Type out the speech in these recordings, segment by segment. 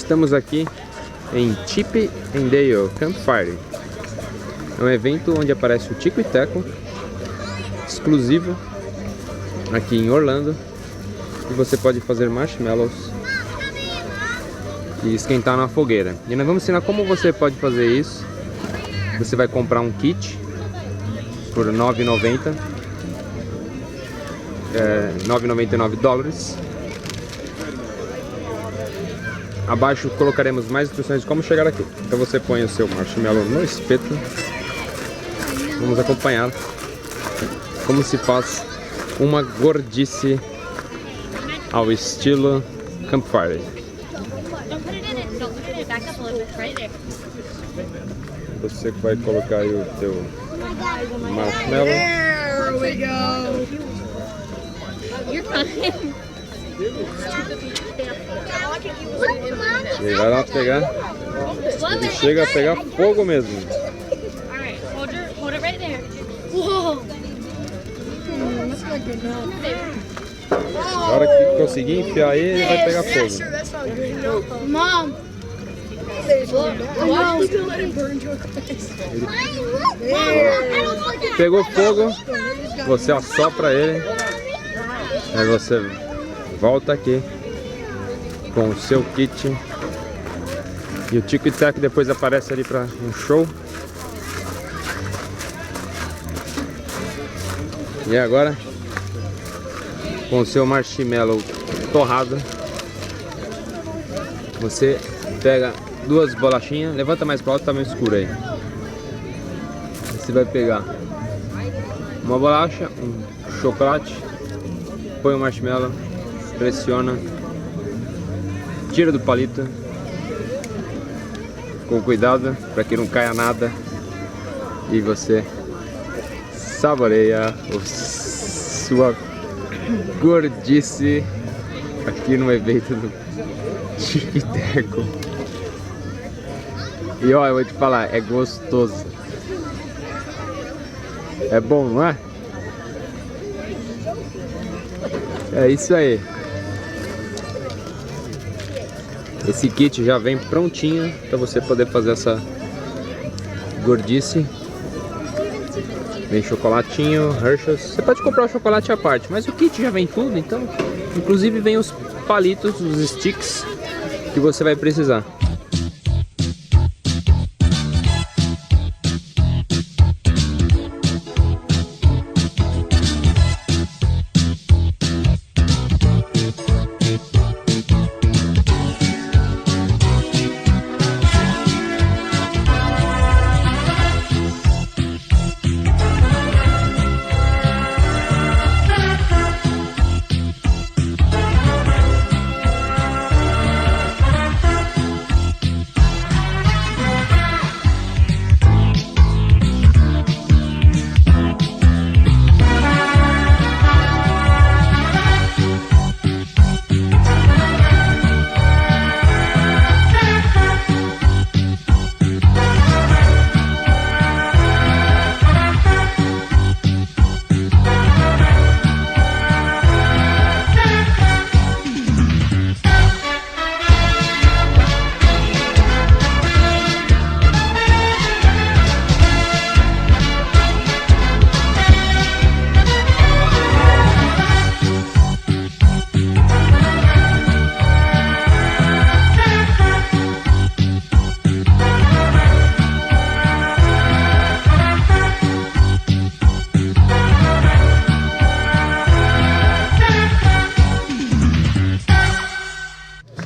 Estamos aqui em Chip Dale Campfire. É um evento onde aparece o Tico e Teco, exclusivo aqui em Orlando. E você pode fazer marshmallows e esquentar na fogueira. E nós vamos ensinar como você pode fazer isso. Você vai comprar um kit por $9,90, $9,99. Abaixo colocaremos mais instruções de como chegar aqui. Então você põe o seu marshmallow no espeto. Vamos acompanhar como se faz uma gordice ao estilo Campfire. Você vai colocar aí o teu marshmallow. There we go. You're fine. Ele vai lá pegar. Ele chega a pegar fogo mesmo. Alright, hold it right there. Whoa. That's not good enough. Na hora que conseguir enfiar ele vai pegar fogo. Mom. Pegou fogo, você assopra ele. Aí você volta aqui com o seu kit. E o Tico e Teco depois aparece ali para um show. E agora, com o seu marshmallow torrado, você pega duas bolachinhas. Levanta mais para o alto, tá meio escuro aí. Você vai pegar uma bolacha, um chocolate, põe o marshmallow, pressiona, tira do palito com cuidado para que não caia nada e você saboreia sua gordice aqui no evento do Chip Dale. E ó, eu vou te falar, é gostoso. É bom, não é? É isso aí. Esse kit já vem prontinho para você poder fazer essa gordice. Vem chocolatinho, Hershey's. Você pode comprar o chocolate à parte, mas o kit já vem tudo, então. Inclusive vem os palitos, os sticks que você vai precisar.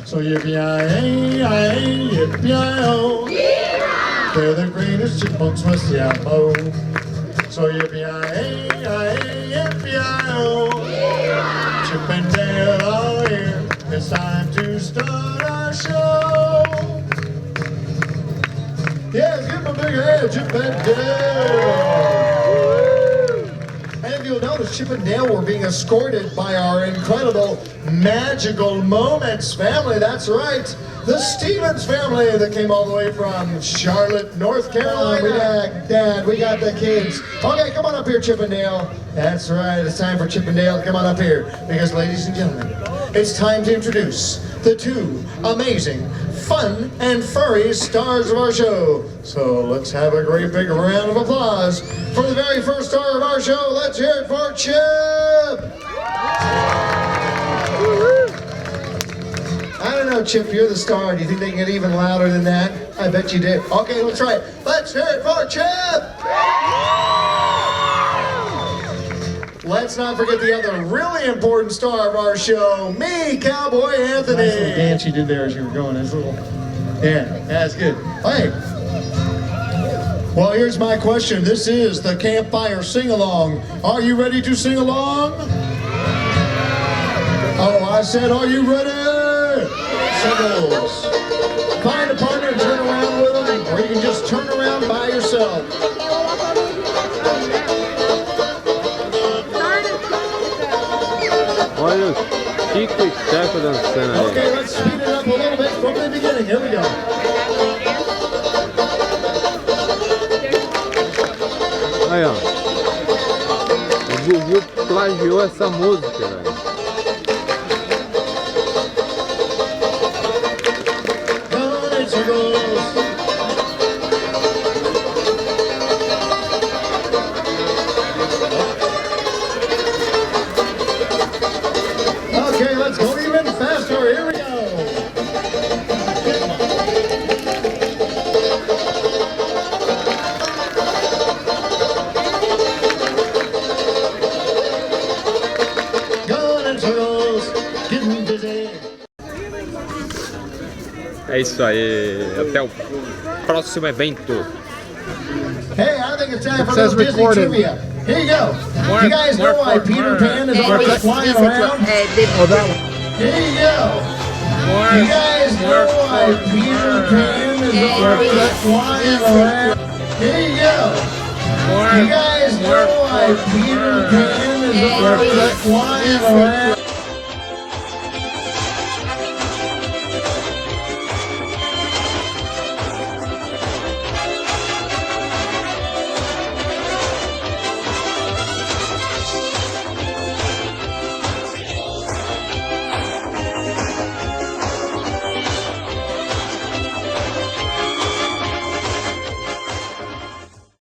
So yippee-yi-yi, yippee-yi-oh, they're the greatest chipmunks West Yamo. So yippee-yi-yi, yippee-yi-oh, Chip and Dale are here, it's time to start our show. Yes, give them a big hand, Chip and Dale. And if you'll notice, Chip and Dale were being escorted by our incredible Magical Moments family. That's right. the Stevens family that came all the way from Charlotte, North Carolina. Dad, we got the kids. Okay, come on up here, Chip and Dale. That's right, it's time for Chip and Dale to come on up here. Because, ladies and gentlemen, it's time to introduce the two amazing, fun, and furry stars of our show. So let's have a great big round of applause for the very first star of our show. Let's hear it for Chip! I don't know, Chip, you're the star. Do you think they can get even louder than that? I bet you did. Okay, let's try it. Let's hear it for Chip! Let's not forget the other really important star of our show, me, Cowboy Anthony. Nice little dance you did there as you were going. Yeah, that's good. Hey. Well, here's my question. This is the Campfire Sing-Along. Are you ready to sing along? Oh, I said, are you ready? Singles. Find a partner and turn around with them, or you can just turn around by yourself. Olha o Tico e Teco dançando aí. Okay, let's speed it up a little bit from the beginning. Here we go. Aí, ó. O Gugu plagiou essa música, velho. Okay, let's go even faster. Here we go. Going in circles, getting busy. É isso aí. Até o próximo evento. Hey, I think it's time for those Disney trivia. Here you go. You guys know why Peter Pan is always flying around? Here you go. You guys know why Peter Pan is always flying around? Here you go. You guys know why Peter Pan is always flying around?